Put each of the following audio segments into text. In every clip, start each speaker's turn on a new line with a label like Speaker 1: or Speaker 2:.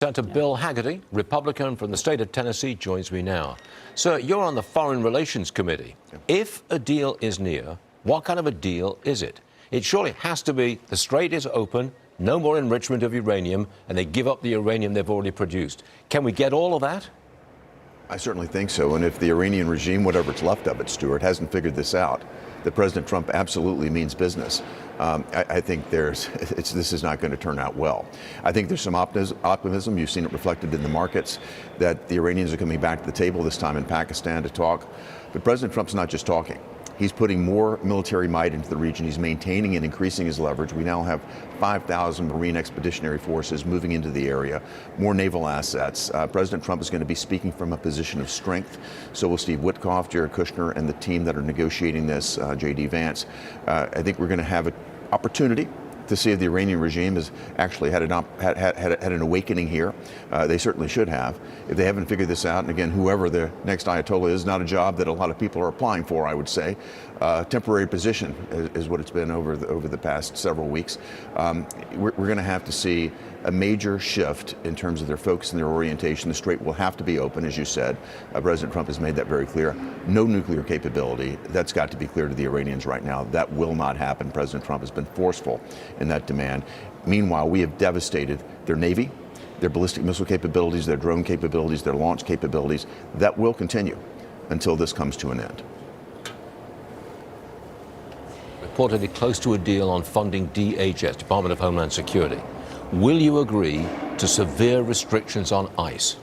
Speaker 1: Senator Bill Hagerty, Republican from the state of Tennessee, joins me now. Sir, you're on the Foreign Relations Committee. If a deal is near, what kind of a deal is it? It surely has to be the strait is open, no more enrichment of uranium, and they give up the uranium they've already produced. Can we get all of that?
Speaker 2: I certainly think so. And if the Iranian regime, whatever it's left of it, Stuart, hasn't figured this out, that President Trump absolutely means business, I think this is not going to turn out well. I think there's some optimism. You've seen it reflected in the markets that the Iranians are coming back to the table, this time in Pakistan, to talk. But President Trump's not just talking. He's putting more military might into the region. He's maintaining and increasing his leverage. We now have 5,000 Marine Expeditionary Forces moving into the area, more naval assets. President Trump is going to be speaking from a position of strength. So will Steve Witkoff, Jared Kushner, and the team that are negotiating this, J.D. Vance. I think we're going to have an opportunity to see if the Iranian regime has actually had an awakening here. They certainly should have. If they haven't figured this out, and again, whoever the next Ayatollah is, not a job that a lot of people are applying for, I would say. Temporary position is what it's been over the past several weeks. We're going to have to see a major shift in terms of their focus and their orientation. The strait will have to be open, as you said. President Trump has made that very clear. No nuclear capability. That's got to be clear to the Iranians right now. That will not happen. President Trump has been forceful in that demand. Meanwhile, we have devastated their Navy, their ballistic missile capabilities, their drone capabilities, their launch capabilities. That will continue until this comes to an end.
Speaker 1: Reportedly close to a deal on funding DHS, Department of Homeland Security. Will you agree to severe restrictions on ICE?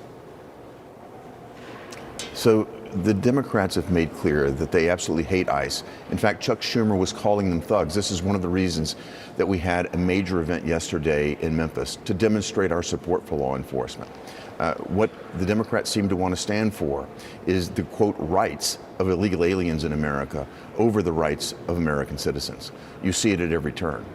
Speaker 2: So the Democrats have made clear that they absolutely hate ICE. In fact, Chuck Schumer was calling them thugs. This is one of the reasons that we had a major event yesterday in Memphis to demonstrate our support for law enforcement. What the Democrats seem to want to stand for is the, quote, rights of illegal aliens in America over the rights of American citizens. You see it at every turn.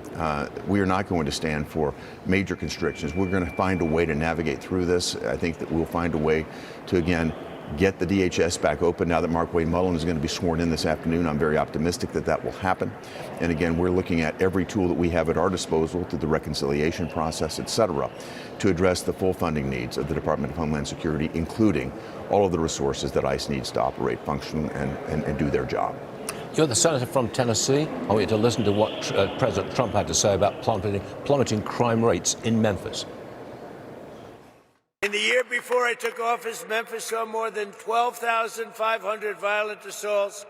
Speaker 2: We are not going to stand for major constrictions. We're going to find a way to navigate through this. I think that we'll find a way to, again, get the DHS back open. Now that Mark Wayne Mullen is going to be sworn in this afternoon, I'm very optimistic that that will happen. And again, we're looking at every tool that we have at our disposal through the reconciliation process, et cetera, to address the full funding needs of the Department of Homeland Security, including all of the resources that ICE needs to operate, function, and do their job.
Speaker 1: You're the senator from Tennessee. I want you to listen to what President Trump had to say about plummeting crime rates in Memphis.
Speaker 3: In the year before I took office, Memphis saw more than 12,500 violent assaults,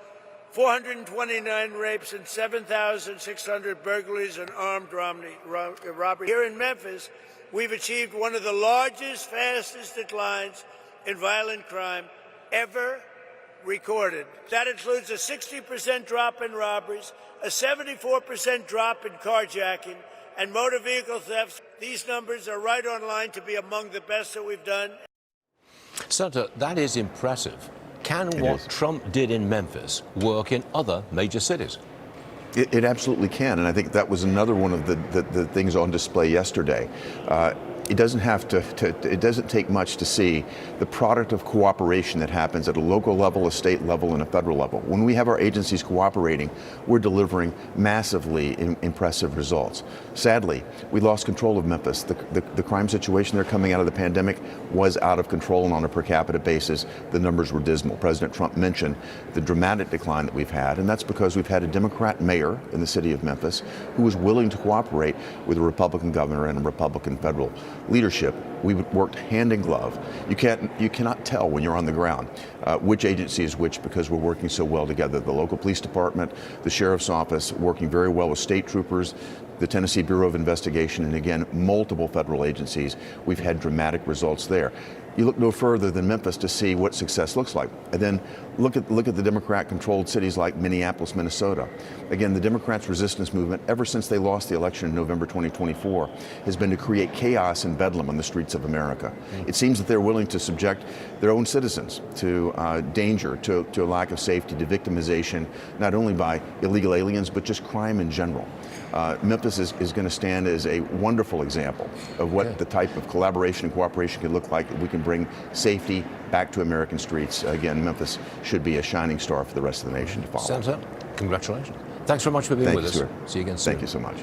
Speaker 3: 429 rapes, and 7,600 burglaries and armed robberies. Here in Memphis, we've achieved one of the largest, fastest declines in violent crime ever recorded. That includes a 60% drop in robberies, a 74% drop in carjacking, and motor vehicle thefts. These numbers are right on line to be among the best that we've done.
Speaker 1: Senator, that is impressive. Can what Trump did in Memphis work in other major cities?
Speaker 2: It absolutely can, and I think that was another one of the things on display yesterday. It doesn't take much to see the product of cooperation that happens at a local level, a state level, and a federal level. When we have our agencies cooperating, we're delivering massively impressive results. Sadly, we lost control of Memphis. The crime situation there coming out of the pandemic was out of control, and on a per capita basis, the numbers were dismal. President Trump mentioned the dramatic decline that we've had, and that's because we've had a Democrat mayor in the city of Memphis who was willing to cooperate with a Republican governor and a Republican federal leadership. We worked hand in glove. You cannot tell when you're on the ground which agency is which because we're working so well together. The local police department, the sheriff's office, working very well with state troopers, the Tennessee Bureau of Investigation, and again, multiple federal agencies. We've had dramatic results there. You look no further than Memphis to see what success looks like. And then look at the Democrat-controlled cities like Minneapolis, Minnesota. Again, the Democrats' resistance movement, ever since they lost the election in November 2024, has been to create chaos and bedlam on the streets of America. It seems that they're willing to subject their own citizens to danger, to a lack of safety, to victimization, not only by illegal aliens, but just crime in general. Memphis is going to stand as a wonderful example of what the type of collaboration and cooperation can look like if we can bring safety back to American streets. Again, Memphis should be a shining star for the rest of the nation to follow.
Speaker 1: Senator, congratulations. Thanks very much for being with us.
Speaker 2: Stuart.
Speaker 1: See you again soon.
Speaker 2: Thank you so much.